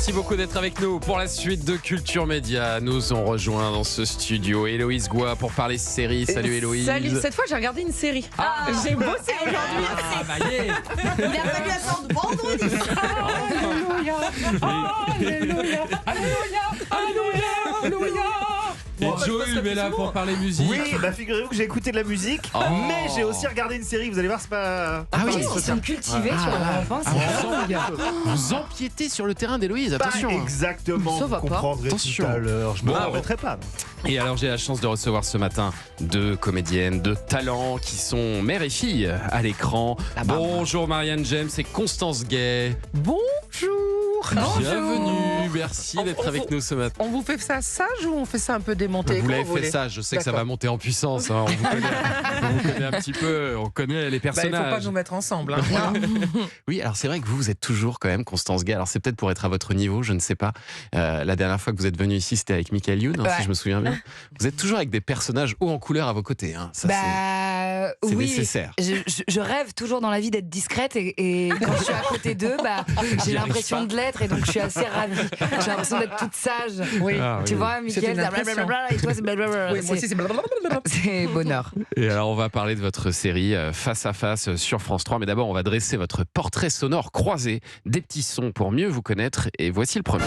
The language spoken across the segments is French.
Merci beaucoup d'être avec nous pour la suite de Culture Média. Nous on rejoint dans ce studio Héloïse Goua pour parler série. Salut Héloïse. Salut, cette fois j'ai regardé une série. J'ai bossé aujourd'hui. Il a fallu attendre vendredi. Alléluia, Alléluia, Alléluia, Alléluia, Alléluia. Et Joël est là pour parler musique. Oui, figurez-vous que j'ai écouté de la musique, mais j'ai aussi regardé une série. Vous allez voir, c'est pas. Ah oui, Ils sont cultivés sur Europe 1. Vous empiétez sur le terrain d'Héloïse, attention. Pas exactement, Ça vous va pas. comprendrez Attention. tout à l'heure. Je me Bon, permettrai pas. Et alors j'ai la chance de recevoir ce matin deux comédiennes de talent qui sont mère et fille à l'écran. Bonjour Marianne James et Constance Gay. Bonjour. Bienvenue, merci d'être avec nous ce matin. On vous fait ça sage ou on fait ça un peu démonté? Vous l'avez Comment fait voulez? ça, je sais que ça D'accord. va monter en puissance. Hein. On vous connaît un petit peu, on connaît les Il ne faut personnages. pas nous mettre ensemble. Oui, alors c'est vrai que vous êtes toujours quand même Constance Gay. Alors c'est peut-être pour être à votre niveau, je ne sais pas. La dernière fois que vous êtes venu ici, c'était avec Michael Youn, si je me souviens bien. Vous êtes toujours avec des personnages hauts en couleur à vos côtés. Hein. Ça, c'est oui, nécessaire. je rêve toujours dans la vie d'être discrète et quand je suis à côté d'eux, j'ai l'impression de l'être et donc je suis assez ravie. J'ai l'impression d'être toute sage. Oui. Ah, Tu oui. vois, C'est Mickaël, une c'est impression. blablabla et toi c'est blablabla. Oui, moi aussi c'est blablabla. C'est bonheur. Et alors on va parler de votre série Face à Face sur France 3. Mais d'abord, on va dresser votre portrait sonore croisé. Des petits sons pour mieux vous connaître. Et voici le premier.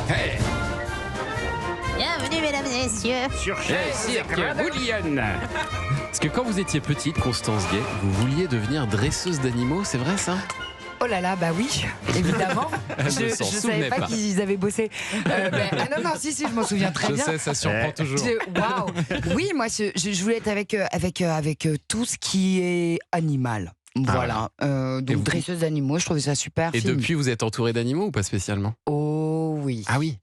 Hey, Bienvenue mesdames et messieurs. Sur hey, cirque Boulienne. Parce que quand vous étiez petite, Constance Gay, vous vouliez devenir dresseuse d'animaux, c'est vrai ça? Oh là là, bah oui, évidemment. Elle ne s'en je souvenait savais pas pas. qu'ils avaient bossé. Non, si, je m'en souviens très Je bien. sais, ça surprend toujours. Waouh. Oui, moi, je voulais être avec tout ce qui est animal. Voilà. Et Donc, vous- dresseuse d'animaux, je trouvais ça super. Et film. depuis, vous êtes entouré d'animaux ou pas spécialement? Oh oui. Ah oui,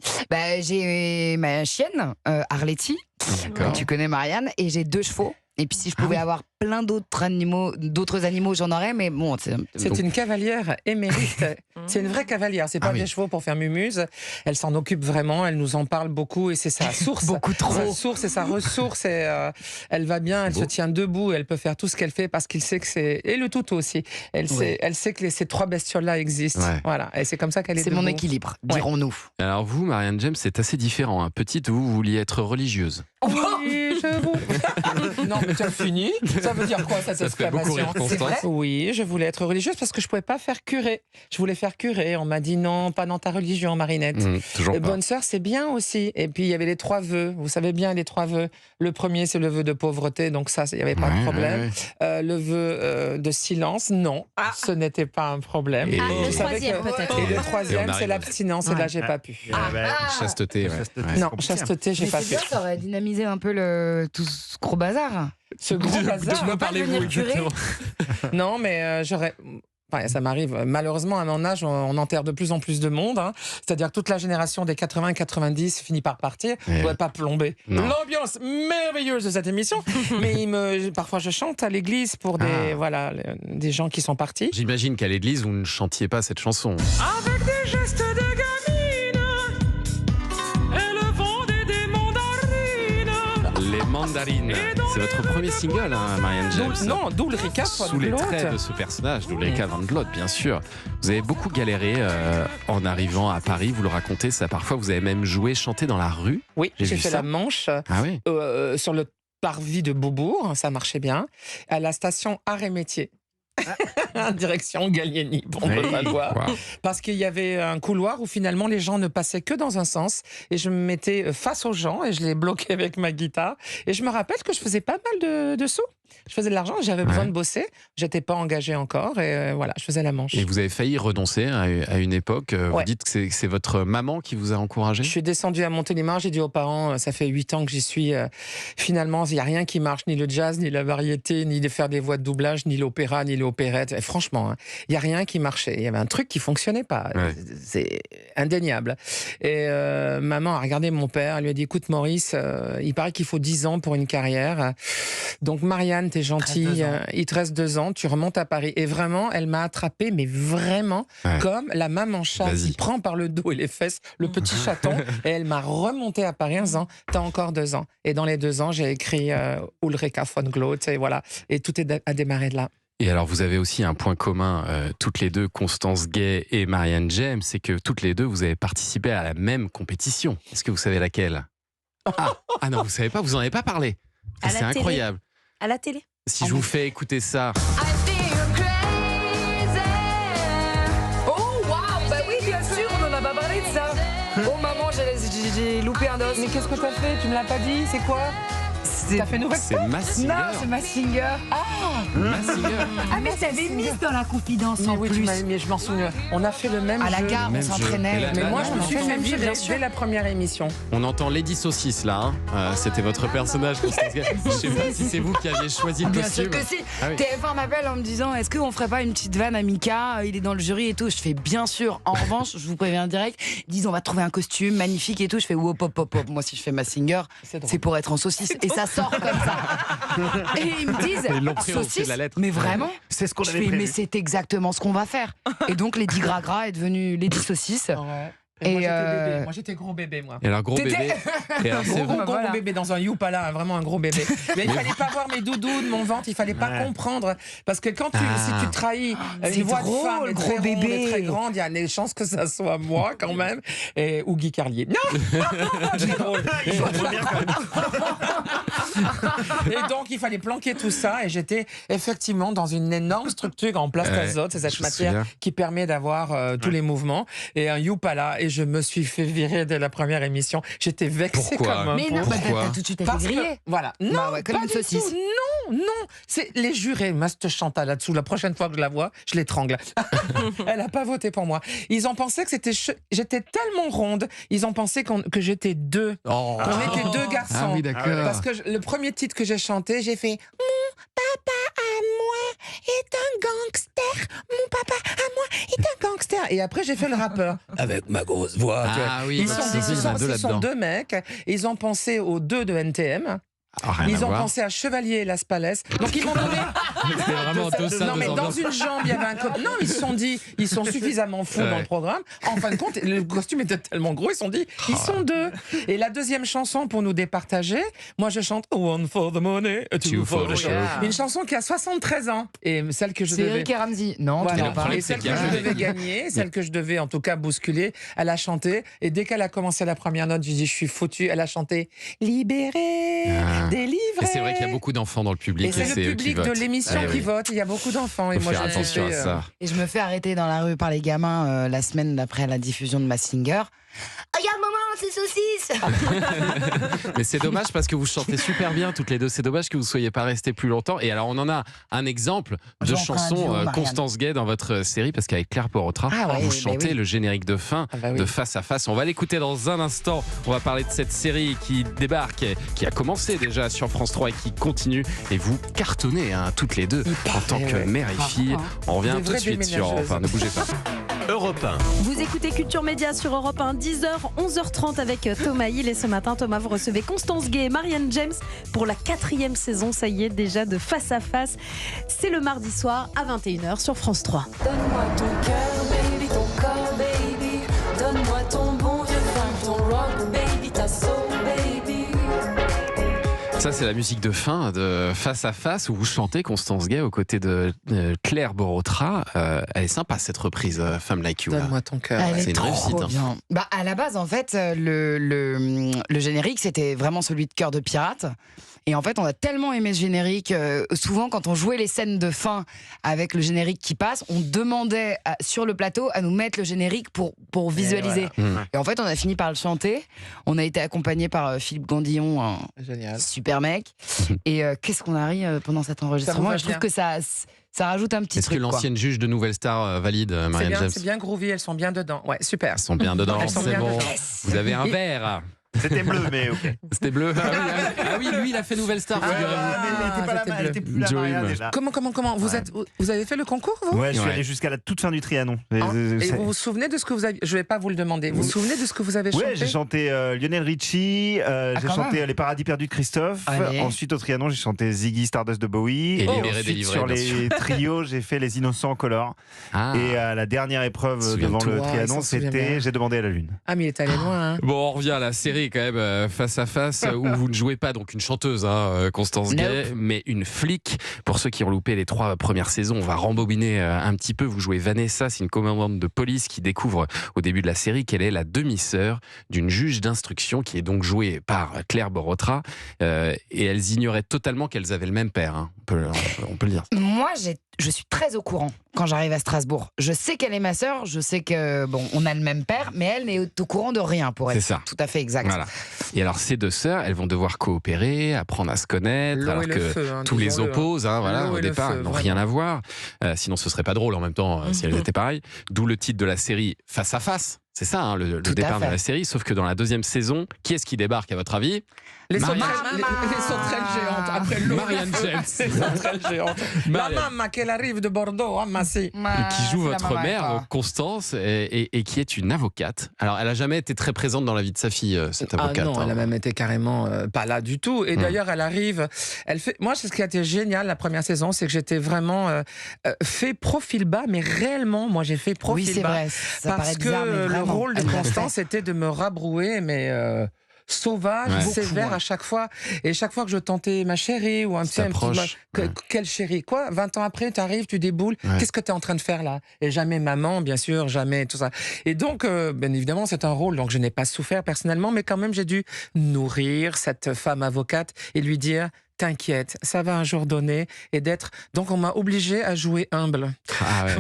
J'ai ma chienne, Arletty. d'accord. Tu connais Marianne. Et j'ai 2 chevaux. Et puis si je pouvais avoir plein d'autres animaux, j'en aurais. Mais bon, C'est une cavalière émérite. C'est une vraie cavalière. C'est pas oui. des chevaux pour faire mumuse. Elle s'en occupe vraiment. Elle nous en parle beaucoup et c'est sa source. beaucoup trop. Sa source et sa ressource. Et, elle va bien. Elle se tient debout. Elle peut faire tout ce qu'elle fait parce qu'il sait que c'est et le toutou aussi. Elle sait que ces 3 bestioles-là existent. Ouais. Voilà. Et c'est comme ça qu'elle est. C'est mon debout. équilibre, Ouais. dirons-nous. Alors vous, Marianne James, c'est assez différent. Hein. Petite, vous vouliez être religieuse. Oui, je vous. Non, mais tu as fini. Ça veut dire quoi cette Ça se fait beaucoup rire, exclamation? Constance. Oui, je voulais être religieuse parce que je pouvais pas faire curé. Je voulais faire curé. On m'a dit non, pas dans ta religion, Marinette. Toujours Et pas. bonne sœur, c'est bien aussi. Et puis il y avait les 3 vœux. Vous savez bien les 3 vœux. Le premier, c'est le vœu de pauvreté, donc ça, il n'y avait pas de problème. Le vœu de silence, non, ce n'était pas un problème. Et- Vous le savez troisième, que- peut-être. Et le Et on troisième, arrive. c'est l'abstinence. Et là, j'ai pas pu. Chasteté, ouais. Chasteté. Ouais. Non, compliqué, hein. chasteté, j'ai Mais pas c'est pu. bien, ça aurait dynamisé un peu tout ce gros bazar. Ce gros bazar. De quoi pas parlez-vous devenir curé exactement? Non, mais j'aurais. Enfin, ça m'arrive. Malheureusement, à mon âge, on enterre de plus en plus de monde. Hein. C'est-à-dire que toute la génération des 80-90 finit par partir. On ne doit pas plomber Non. l'ambiance merveilleuse de cette émission. Mais parfois, je chante à l'église pour des gens qui sont partis. J'imagine qu'à l'église, vous ne chantiez pas cette chanson. Avec des gestes de gamine, elle vendait des mandarines. Les mandarines. C'est votre premier single, hein, Marianne James. Non, d'Ulrika von Sous les Blot. traits de ce personnage, d'Ulrika von Blot, bien sûr. Vous avez beaucoup galéré en arrivant à Paris, vous le racontez, ça parfois vous avez même joué, chanté dans la rue. Oui, J'ai j'ai vu fait ça. la Manche Ah oui. sur le parvis de Beaubourg, ça marchait bien, à la station Arts et Métiers. Direction Gallieni, pour ne pas le voir. Wow. Parce qu'il y avait un couloir où finalement les gens ne passaient que dans un sens et je me mettais face aux gens et je les bloquais avec ma guitare. Et je me rappelle que je faisais pas mal de sous. Je faisais de l'argent, j'avais besoin de bosser, j'étais pas engagée encore et voilà, je faisais la Manche. Et vous avez failli renoncer à une époque. Vous Ouais. dites que c'est votre maman qui vous a encouragé. Je suis descendue à Montélimar, j'ai dit aux parents, ça fait 8 ans que j'y suis, finalement, il n'y a rien qui marche, ni le jazz, ni la variété, ni de faire des voix de doublage, ni l'opéra, ni l'opérette. Et franchement, hein, il n'y a rien qui marchait. Il y avait un truc qui fonctionnait pas. Ouais. C'est indéniable. Et maman a regardé mon père, elle lui a dit, écoute Maurice, il paraît qu'il faut 10 ans pour une carrière. Donc Marianne, Marianne, t'es gentille, il te reste 2 ans, tu remontes à Paris. Et vraiment, elle m'a attrapée, mais vraiment, comme la maman chat qui prend par le dos et les fesses le petit chaton. Et elle m'a remonté à Paris en disant, t'as encore 2 ans. Et dans les 2 ans, j'ai écrit Ulrika von Gloat, et voilà. Et tout a démarré de là. Et alors, vous avez aussi un point commun, toutes les deux, Constance Gay et Marianne James, c'est que toutes les deux, vous avez participé à la même compétition. Est-ce que vous savez laquelle? Ah non, vous savez pas, vous en avez pas parlé. C'est incroyable. À la télé. Si je vous fais écouter ça. Oh waouh, bah oui, bien sûr, on en a pas parlé de ça. Oh maman, j'ai loupé un os. Mais qu'est-ce que t'as fait? Tu me l'as pas dit? C'est quoi? T'as fait Nouvelle C'est Massinger. Non, c'est Massinger. Massinger. Ah mais t'avais mis dans la confidence en oui, plus. mais je m'en souviens. On a fait le même À la jeu. gare, on s'entraînait. Mais moi, je me suis fait bien sûr. dès la première émission. On entend Lady Saucisse là. C'était votre personnage, Constance Gay. Je sais pas si c'est vous qui aviez choisi le Bien costume. sûr que si. Ah oui. TF1 m'appelle en me disant est-ce qu'on ferait pas une petite vanne à Mika, il est dans le jury et tout. Je fais bien sûr. En revanche, je vous préviens direct, ils disent on va trouver un costume magnifique et tout. Je fais hop hop hop hop. Moi si je fais Massinger, c'est pour être en saucisse et ça sort comme ça. Et ils me disent Ils l'ont pris au pied saucisse, de la lettre. mais vraiment. C'est ce qu'on Je avait fais prévu. mais c'est exactement ce qu'on va faire. Et donc Lady Gragra est devenue Lady Saucisse. Ouais. Et moi, j'étais gros bébé, moi. Et alors, gros T'étais- bébé. Et alors, c'est Gros, vrai. gros bébé dans un Youpala, vraiment un gros bébé. Mais il fallait pas voir mes doudous de mon ventre, il fallait pas comprendre. Parce que quand si tu trahis c'est une voix de drôle, femme, gros très bébé. ronde et très grande, il y a des chances que ça soit moi quand même. Ou Guy Carlier. Non. C'est drôle. Ils sont trop bien quand même. Et donc, il fallait planquer tout ça. Et j'étais effectivement dans une énorme structure en place d'azote. C'est cette je me matière souviens. qui permet d'avoir tous les mouvements. Et un Youpala. Et je me suis fait virer dès la première émission. J'étais vexée Pourquoi comme un Mais non, pauvre. Pourquoi t'as tout de suite été Parce que, grillé. voilà. Non, Bah ouais, comme pas une du saucisse. tout. Non, c'est les jurés. Moi, cette Chantal là-dessous, la prochaine fois que je la vois, je l'étrangle. Elle n'a pas voté pour moi. Ils ont pensé que j'étais tellement ronde. Ils ont pensé que j'étais deux. Oh. Qu'on était deux garçons. Ah oui, d'accord. Parce que le premier titre que j'ai chanté, j'ai fait Mon papa à moi est un gangster. Mon papa à moi est un gangster. Et après, j'ai fait le rappeur. Avec ma grosse voix. tu vois. Ah oui, Ils bah, sont, si, ce il y en a sont- deux ce sont là-dedans. deux mecs. Et ils ont pensé aux deux de NTM. Ah, rien à Ils ont voir. pensé à Chevalier et Las Palais. Donc ils m'ont donné. C'était vraiment deux salles, Non, mais deux dans ambiances. une jambe, il y avait un. Non, ils se sont dit, ils sont suffisamment fous dans le programme. En fin de compte, le costume était tellement gros, ils se sont dit, ils sont deux. Et la deuxième chanson pour nous départager, moi je chante One for the money, two for the show. Une chanson qui a 73 ans. Et celle que je C'est devais. Eric et Ramsey. Non, tu Voilà. l'as pas. Et celle que je devais gagner, celle que je devais en tout cas bousculer, elle a chanté. Et dès qu'elle a commencé la première note, j'ai dit, je suis foutue. Elle a chanté Libéré, délivré. Et c'est vrai qu'il y a beaucoup d'enfants dans le public. Et c'est le eux qui public de votent. l'émission Ah qui oui. vote. Il y a beaucoup d'enfants. Et Faut moi, faire je me suis attention à fait, ça. Et je me fais arrêter dans la rue par les gamins la semaine d'après la diffusion de Massinger. Regarde maman, c'est saucisse. Mais c'est dommage parce que vous chantez super bien toutes les deux. C'est dommage que vous ne soyez pas restés plus longtemps. Et alors, on en a un exemple de J'en ferai un chanson duo, Marianne. Constance Gay dans votre série parce qu'avec Claire Porotra, Ah ouais, vous bah chantez oui. le générique de fin Ah bah oui. de Face à Face. On va l'écouter dans un instant. On va parler de cette série qui débarque, qui a commencé déjà sur France 3 et qui continue. Et vous cartonnez hein, toutes les deux en tant que ouais. mère et fille. On revient Des tout de vraies suite sur déménageuses. Enfin, ne bougez pas. Europe 1. Vous écoutez Culture Média sur Europe 1, 10h, 11h30 avec Thomas Hill. Et ce matin, Thomas, vous recevez Constance Gay et Marianne James pour la 4e saison, ça y est, déjà de Face à Face. C'est le mardi soir à 21h sur France 3. Donne-moi ton cœur, baby, ton corps, baby. Donne-moi ton bon vieux funk, ton rock, baby, ta soul, baby. Ça, c'est la musique de fin de Face à Face où vous chantez Constance Gay aux côtés de Claire Borotra. Elle est sympa cette reprise Femme Like You. là. Donne-moi ton cœur. Elle c'est est une trop réussite, hein. bien. Bah, à la base, en fait, le générique, c'était vraiment celui de Cœur de Pirate. Et en fait, on a tellement aimé ce générique. Souvent, quand on jouait les scènes de fin avec le générique qui passe, on demandait sur le plateau à nous mettre le générique pour visualiser. Voilà. Et en fait, on a fini par le chanter. On a été accompagné par Philippe Gandillon, un Génial. super mec. Et qu'est-ce qu'on a ri pendant cet enregistrement. va Et je trouve bien. que ça rajoute un petit Est-ce que truc. quoi. l'ancienne juge de Nouvelle Star valide C'est Marianne bien, James? c'est bien groovy, elles sont bien dedans. Ouais, super. Elles sont bien dedans, Elles sont c'est bien bon. dedans. Vous avez un Et- verre. C'était bleu, mais ok. C'était bleu. Ah oui, lui, il a fait Nouvelle Star, figurez-vous. mais elle était pas là, c'était elle était plus là, Joey Maria, Moore. déjà. Comment vous avez fait le concours, vous Ouais, je suis Ouais. allé jusqu'à la toute fin du Trianon. Et vous vous souvenez de ce que vous avez... Je vais pas vous le demander. Vous vous souvenez de ce que vous avez chanté? Ouais, j'ai chanté Lionel Richie, j'ai quand chanté même. Les Paradis Perdus de Christophe. Allez. Ensuite, au Trianon, j'ai chanté Ziggy Stardust de Bowie. Et Libéré, ensuite, délivré, sur bien les trios, j'ai fait Les Innocents en color. Ah. Et à la dernière épreuve Souviens-toi. devant le Il Trianon, s'en souvient c'était bien. J'ai demandé à la Lune. Ah, mais il est allé loin. Hein. Bon, on revient à la série quand même, face à face, où vous ne jouez pas donc une chanteuse, Constance Nope. Gay, mais une flic. Pour ceux qui ont loupé les 3 premières saisons, on va rembobiner un petit peu. Vous jouez Vanessa, c'est une commandante de police qui découvre au début de la série qu'elle est la demi-sœur d'une juge d'instruction qui est donc jouée par Claire Borotra. Et elles ignoraient totalement qu'elles avaient le même père, hein. On peut le dire. Moi, je suis très au courant quand j'arrive à Strasbourg. Je sais qu'elle est ma sœur, je sais que bon, on a le même père, mais elle n'est au courant de rien pour être C'est ça. tout à fait exact. Voilà. Et alors, ces 2 sœurs, elles vont devoir coopérer, apprendre à se connaître, L'eau alors et le que feu, hein, tous les disons-le, hein. opposent, voilà, L'eau au et le départ, feu, ils n'ont vraiment. rien à voir. Sinon, ce serait pas drôle en même temps si elles étaient pareilles. D'où le titre de la série Face à face. C'est ça, hein, le Tout à départ de fait. la série. Sauf que dans la 2e saison, qui est-ce qui débarque à votre avis? Les Marianne- sauterelles géantes. Après l'eau. Marianne James. Les sauterelles géantes. La Marianne. maman qu'elle arrive de Bordeaux, hein, Massi. Qui joue votre mère, Constance, et qui est une avocate. Alors, elle a jamais été très présente dans la vie de sa fille, cette avocate. Ah non, elle a hein. même été carrément pas là du tout. Et d'ailleurs, elle arrive, elle fait. Moi, c'est ce qui a été génial la première saison, c'est que j'étais vraiment fait profil bas, mais réellement, moi, j'ai fait profil Oui, c'est bas vrai. Ça parce paraît que bizarre, mais le vraiment, rôle de elle l'a Constance, fait. c'était de me rabrouer, mais sauvage, Ouais. sévère Beaucoup, à chaque fois. Et chaque fois que je tentais ma chérie ou un petit t'approches, ouais. quelle chérie? Quoi? 20 ans après, tu arrives, tu déboules. Ouais. Qu'est-ce que tu es en train de faire là? Et jamais maman, bien sûr, jamais tout ça. Et donc, bien évidemment, c'est un rôle. Donc, je n'ai pas souffert personnellement, mais quand même, j'ai dû nourrir cette femme avocate et lui dire. T'inquiète, ça va un jour donner et d'être. Donc on m'a obligé à jouer humble. Ah ouais,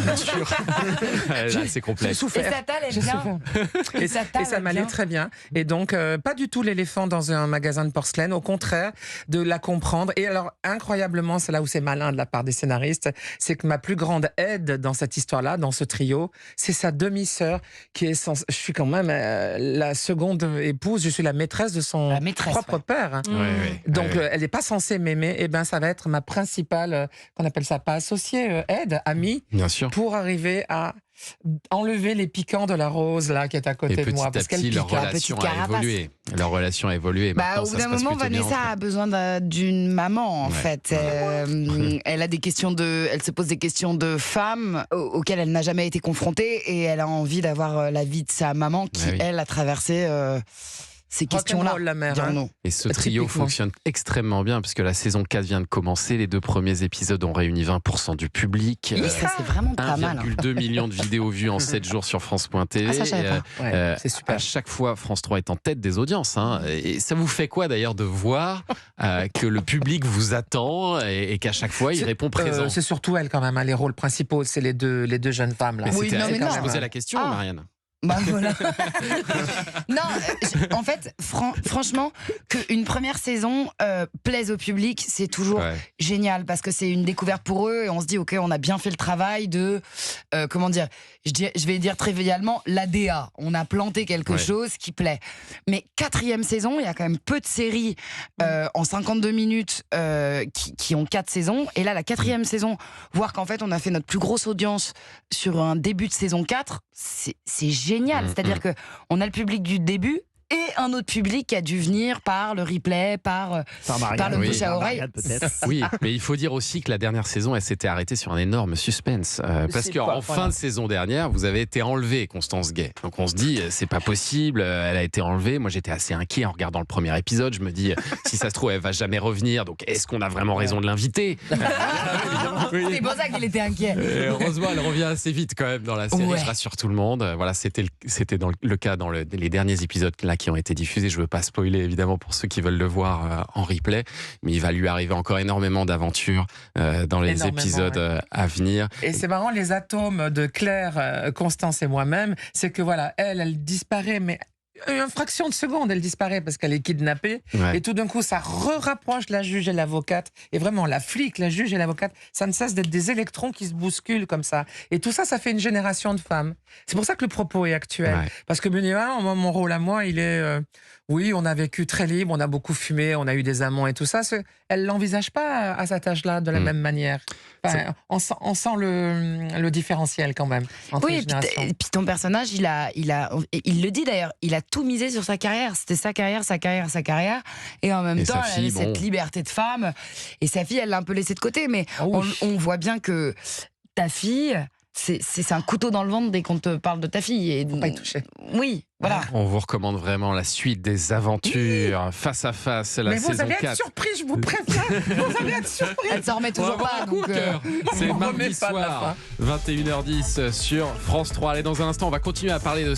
bien sûr. Là, c'est J'ai complexe. Et souffert. ça t'allait J'ai bien. souffert. Et ça Et ça m'allait très bien. Et donc, pas du tout l'éléphant dans un magasin de porcelaine. Au contraire, de la comprendre. Et alors, incroyablement, c'est là où c'est malin de la part des scénaristes, c'est que ma plus grande aide dans cette histoire-là, dans ce trio, c'est sa demi-sœur qui est Je suis quand même la seconde épouse, je suis la maîtresse de son La maîtresse, propre ouais. père. Ouais, ouais, Donc, ouais. elle n'est pas censée m'aimer. Et ben, ça va être ma principale, qu'on appelle ça pas associée, aide, amie, Bien sûr. pour arriver à enlever les piquants de la rose là qui est à côté Et de petit moi à parce qu'elle petit, leur pique. relation petite a carapace. évolué. Leur relation a évolué. Bah, Maintenant, au ça bout se d'un passe moment, plutôt bien Vanessa entre a besoin d'une maman, en Ouais. fait. Elle a des questions elle se pose des questions de femme auxquelles elle n'a jamais été confrontée et elle a envie d'avoir la vie de sa maman qui, Ouais, oui. elle, a traversé ces questions-là. Rock'n'roll, la mère. Hein. dirons-nous. Et ce trio Typiquement. fonctionne extrêmement bien puisque la saison 4 vient de commencer. Les 2 premiers épisodes ont réuni 20% du public. Oui, ça, c'est vraiment pas mal. 1,2 million de vidéos vues en 7 jours sur France.tv. Ah, ça, je savais pas. Ouais, c'est super. À chaque fois, France 3 est en tête des audiences. Hein. Et ça vous fait quoi d'ailleurs de voir que le public vous attend et qu'à chaque fois, il répond présent? C'est surtout elle quand même, hein, les rôles principaux, c'est les deux jeunes femmes là. Mais Oui, c'était non, à mais elle que non. je posais la question, Ah. Marianne. Bah voilà. Non, en fait, franchement, qu'une première saison plaise au public, c'est toujours Ouais. génial parce que c'est une découverte pour eux et on se dit, ok, on a bien fait le travail de, comment dire, je vais dire trivialement, l'ADA. On a planté quelque Ouais. chose qui plaît. Mais 4e saison, il y a quand même peu de séries en 52 minutes qui ont 4 saisons. Et là, la 4e saison, voir qu'en fait, on a fait notre plus grosse audience sur un début de saison 4, c'est génial. C'est-à-dire que on a le public du début et un autre public qui a dû venir par le replay, par le Oui. bouche à Par oreille. Marianne, peut-être. Oui, mais il faut dire aussi que la dernière saison, elle s'était arrêtée sur un énorme suspense. Parce C'est qu'en pas- fin voilà. de saison dernière, vous avez été enlevée, Constance Gay. Donc on se dit, c'est pas possible, elle a été enlevée. Moi, j'étais assez inquiet en regardant le premier épisode. Je me dis, si ça se trouve, elle va jamais revenir. Donc est-ce qu'on a vraiment raison de l'inviter? C'est pour ça qu'il était inquiet. Et heureusement, elle revient assez vite quand même dans la série. Ouais. Je rassure tout le monde. Voilà, c'était le cas dans les derniers épisodes là qui ont été diffusés. Je veux pas spoiler évidemment pour ceux qui veulent le voir en replay, mais il va lui arriver encore énormément d'aventures dans les Énormément, épisodes ouais. à venir. Et c'est marrant, les atomes de Claire, Constance et moi-même, c'est que voilà, elle disparaît, mais une fraction de seconde, elle disparaît parce qu'elle est kidnappée. Ouais. Et tout d'un coup, ça rapproche la juge et l'avocate. Et vraiment, la flic, la juge et l'avocate, ça ne cesse d'être des électrons qui se bousculent comme ça. Et tout ça, ça fait une génération de femmes. C'est pour ça que le propos est actuel. Ouais. Parce que Benoît, mon rôle à moi, il est... oui, on a vécu très libre, on a beaucoup fumé, on a eu des amants et tout ça. Elle ne l'envisage pas à cet âge-là de la même manière. Enfin, on sent le différentiel quand même entre les générations. Et puis ton personnage, il le dit d'ailleurs, il a tout misé sur sa carrière. C'était sa carrière. Et en même temps, elle avait cette liberté de femme. Et sa fille, elle l'a un peu laissée de côté. Mais on voit bien que ta fille... C'est un couteau dans le ventre dès qu'on te parle de ta fille. Et faut pas y toucher. Oui, voilà. On vous recommande vraiment la suite des aventures face à face, la saison 4. Mais vous allez être surpris, je vous préviens. Vous allez être surpris. Elle s'en remet toujours pas. Donc c'est mardi soir, 21h10 sur France 3. Allez, dans un instant, on va continuer à parler de